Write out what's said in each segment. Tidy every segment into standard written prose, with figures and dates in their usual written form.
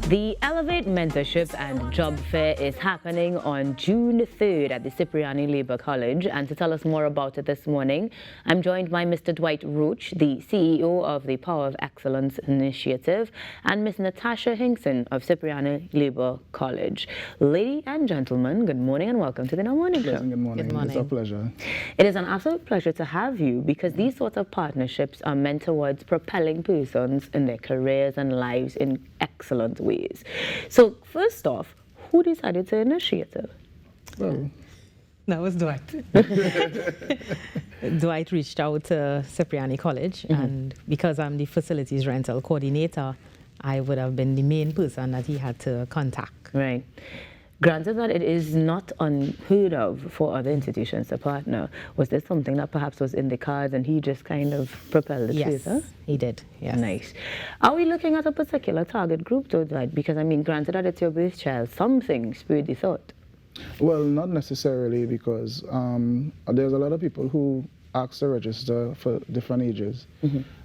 The Elevate Mentorship and Job Fair is happening on June 3rd at the Cipriani Labour College, and to tell us more about it this morning, I'm joined by Mr. Dwight Roach, the CEO of the Power of Excellence Initiative, and Ms. Natasha Hinkson of Cipriani Labour College. Ladies and gentlemen, good morning and welcome to the Now Morning Show. Good morning. Good morning. It's a pleasure. It is an absolute pleasure to have you because these sorts of partnerships are meant towards propelling persons in their careers and lives in excellent ways. So first off, who decided to initiate it? Well, that was Dwight. Dwight reached out to Cipriani College, and because I'm the facilities rental coordinator, I would have been the main person that he had to contact. Right. Granted that it is not unheard of for other institutions to partner, was this something that perhaps was in the cards and he just kind of propelled it? Yes, huh? he did. Yes. Nice. Are we looking at a particular target group though, Dwight? Because I mean, granted that it's your birth child, something spurred the thought. well, not necessarily, because there's a lot of people who ask to register for different ages.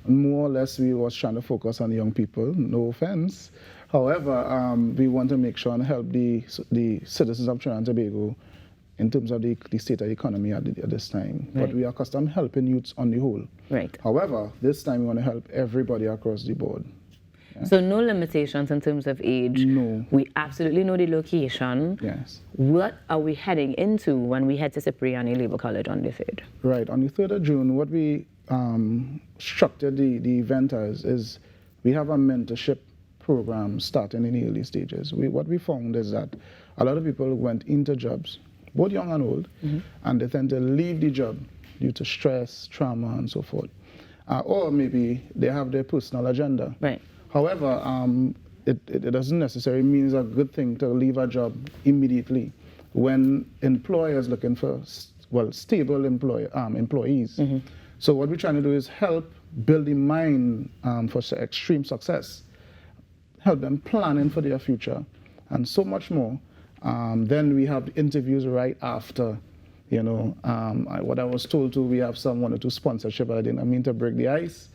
More or less, we was trying to focus on young people, no offense. However, we want to make sure and help the citizens of Trinidad and Tobago in terms of the state of the economy at this time. Right. But we are accustomed helping youths on the whole. Right. However, this time we want to help everybody across the board. So no limitations in terms of age. No. We absolutely know the location. Yes. What are we heading into when we head to Cipriani Labour College on the 3rd? Right. On the 3rd of June, what we structured the event as is we have a mentorship program starting in the early stages. What we found is that a lot of people went into jobs, both young and old, and they tend to leave the job due to stress, trauma, and so forth. Or maybe they have their personal agenda. Right. However, it doesn't necessarily mean it's a good thing to leave a job immediately when employers looking for stable employees. So what we're trying to do is help build the mind for extreme success, help them planning for their future, and so much more. Then we have interviews right after. You know, what I was told we have some 1 or 2 sponsorship. I didn't mean to break the ice,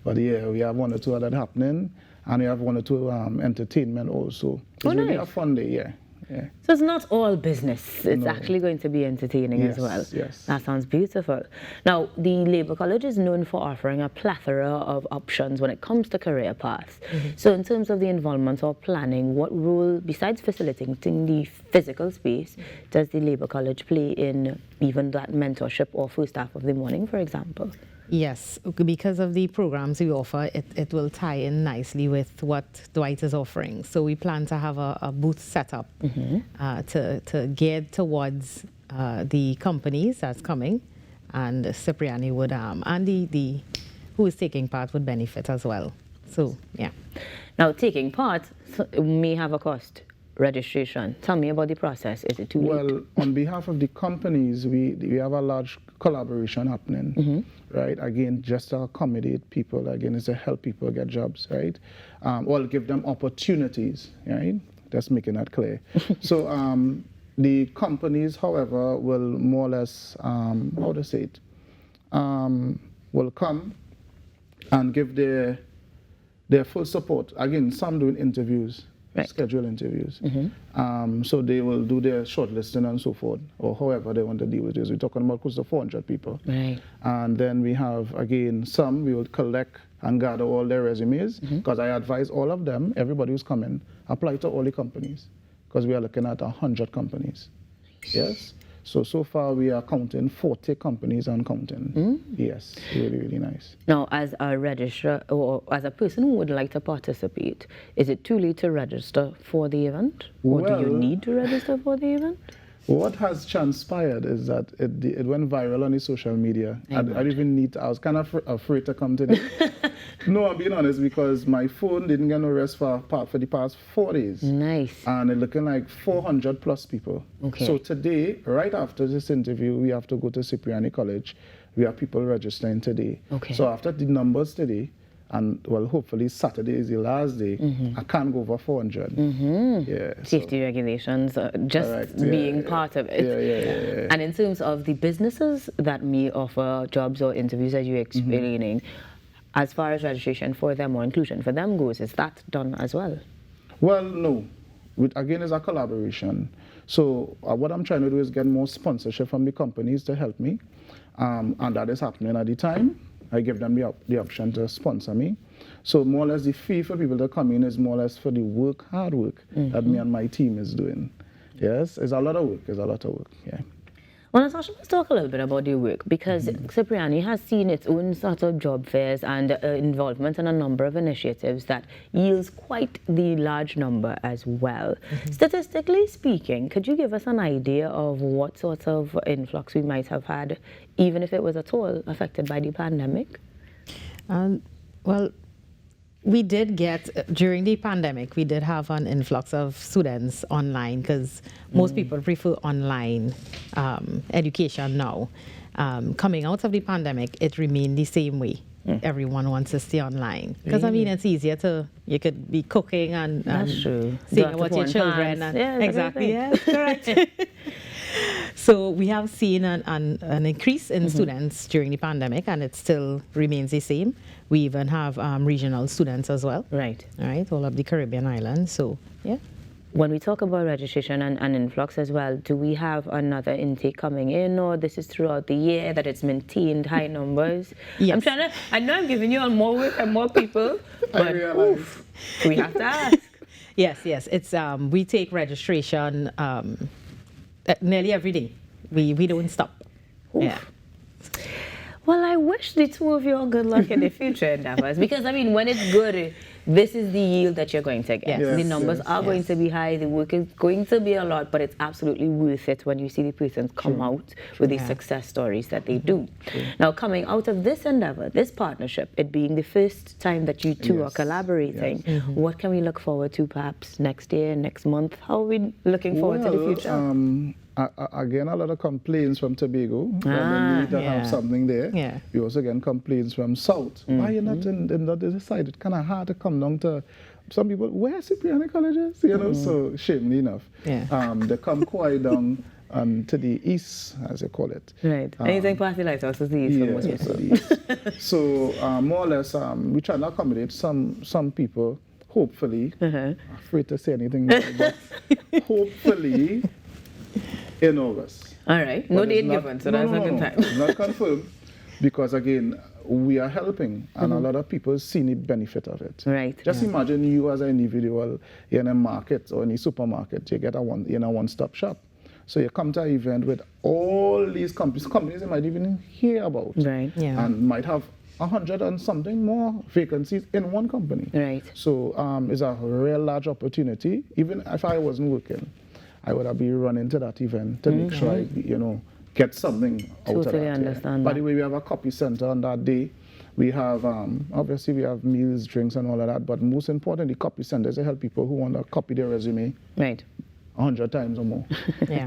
but yeah, we have 1 or 2 of that happening, and we have 1 or 2 entertainment also. It's really nice. a fun day, yeah. So it's not all business. It's No. actually going to be entertaining as well. Yes. That sounds beautiful. Now, the Labour College is known for offering a plethora of options when it comes to career paths. So in terms of the involvement or planning, what role, besides facilitating the physical space, does the Labour College play in even that mentorship or first half of the morning, for example? Yes, because of the programs we offer, it will tie in nicely with what Dwight is offering. So we plan to have a booth set up to geared towards the companies that's coming, and Cipriani would, and the who is taking part would benefit as well. So, yeah. Now, taking part may have a cost. Registration. Tell me about the process. Is it too late? Well, on behalf of the companies, we have a large collaboration happening, right? Again, just to accommodate people, again, is to help people get jobs, right? Or give them opportunities, right? Just making that clear. So the companies, however, will more or less, how to say it, will come and give their full support. Again, some doing interviews. Right. Schedule interviews. So they will do their shortlisting and so forth, or however they want to deal with this. We're talking about close to 400 people. Right. And then we have, again, some we will collect and gather all their resumes, because I advise all of them, everybody who's coming, apply to all the companies, because we are looking at 100 companies. Yes? So far we are counting 40 companies and counting. Yes, really, really nice. Now, as a registrar or as a person who would like to participate, is it too late to register for the event? Or do you need to register for the event? What has transpired is that it went viral on the social media. I was kind of afraid to come today. No, I'm being honest, because my phone didn't get no rest for the past 4 days. Nice. And it's looking like 400 plus people. Okay. So today, right after this interview, we have to go to Cipriani College. We have people registering today. Okay. So after the numbers today, and well, hopefully Saturday is the last day, I can't go over 400. Yeah, Safety regulations, just correct, being part of it. Yeah. And in terms of the businesses that may offer jobs or interviews, as you're explaining, as far as registration for them or inclusion for them goes, is that done as well? Well, no. Again, it's a collaboration. So what I'm trying to do is get more sponsorship from the companies to help me. And that is happening at the time. I give them the option to sponsor me. So more or less the fee for people to come in is more or less for the hard work that me and my team is doing. Yes, it's a lot of work. Yeah. Well, Natasha, let's talk a little bit about your work, because Cipriani has seen its own sort of job fairs and involvement in a number of initiatives that yields quite the large number as well. Statistically speaking, could you give us an idea of what sort of influx we might have had, even if it was at all affected by the pandemic? Well, we did get, during the pandemic, we did have an influx of students online, because most people prefer online education now. Coming out of the pandemic, it remained the same way. Everyone wants to stay online. Because, I mean, it's easier you could be cooking and That's true. seeing what your children. And, yeah, exactly, yeah, correct. So we have seen an increase in students during the pandemic, and it still remains the same. We even have regional students as well. Right. All right, all of the Caribbean islands. So, yeah. When we talk about registration and influx as well, do we have another intake coming in, or this is throughout the year that it's maintained high numbers? Yes. I know I'm giving you all more work and more people, but we have to ask. Yes. It's we take registration nearly every day. We don't stop. Oof. Yeah. Well, I wish the two of you all good luck in the future endeavors, because I mean, when it's good, this is the yield that you're going to get. Yes. The numbers are going to be high, the work is going to be a lot, but it's absolutely worth it when you see the persons come out with these success stories that they do. Now, coming out of this endeavor, this partnership, it being the first time that you two are collaborating, what can we look forward to perhaps next year, next month? How are we looking forward to the future? Again, a lot of complaints from Tobago. When we need to have something there. Yeah. We also get complaints from South. Why you're not in the other side? It's kind of hard to come down to some people. Where Cipriani colleges? You know, so shamefully enough. Yeah. They come quite down to the east, as they call it. Right. Anything past the lighthouse is the east for most people. So the east. So more or less, we try to accommodate some people. Hopefully, afraid to say anything, but hopefully. In August. All right. No date given, so that's a good time. It's not confirmed, because again, we are helping, and a lot of people see the benefit of it. Right. Just imagine you as an individual in a market or in a supermarket, you get a one-stop shop. So you come to an event with all these companies you might even hear about. Right. Yeah. And might have 100 and something more vacancies in one company. Right. So it's a real large opportunity. Even if I wasn't working, I would have been running to that event to make sure I, get something out of that. Totally understand By that. the way, we have a copy center on that day. We have, obviously we have meals, drinks and all of that, but most importantly, copy centers, they help people who want to copy their resume Right. 100 times or more. Yeah.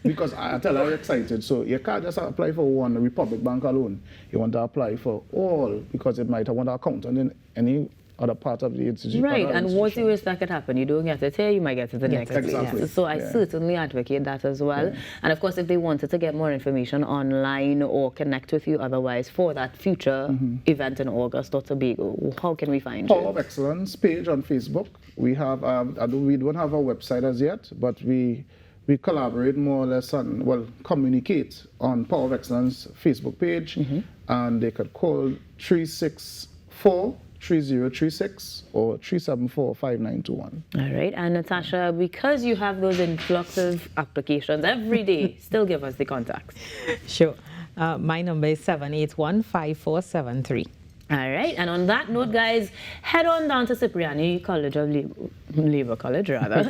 Because I tell you, I'm excited. So you can't just apply for one Republic Bank alone. You want to apply for all, because it might want to account in any other part of the institution. Right, and what's the worst that could happen? You don't get it here, you might get it the next place. exactly. So I certainly advocate that as well. And of course, if they wanted to get more information online or connect with you otherwise for that future event in August or Tobago, how can we find Power you? of Excellence page on Facebook. We have, we don't have a website as yet, but we collaborate more or less on, communicate on Power of Excellence Facebook page, and they could call 364-3036 or 374-5921. All right, and Natasha, because you have those influx of applications every day, still give us the contacts. Sure. My number is 781-5473. All right, and on that note, guys, head on down to Cipriani College of Labor College, rather,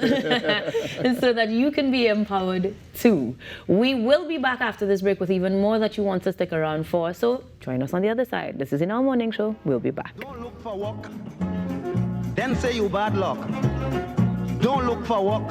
so that you can be empowered too. We will be back after this break with even more that you want to stick around for, so join us on the other side. This is In Our Morning Show. We'll be back. Don't look for work, then say you bad luck. Don't look for work.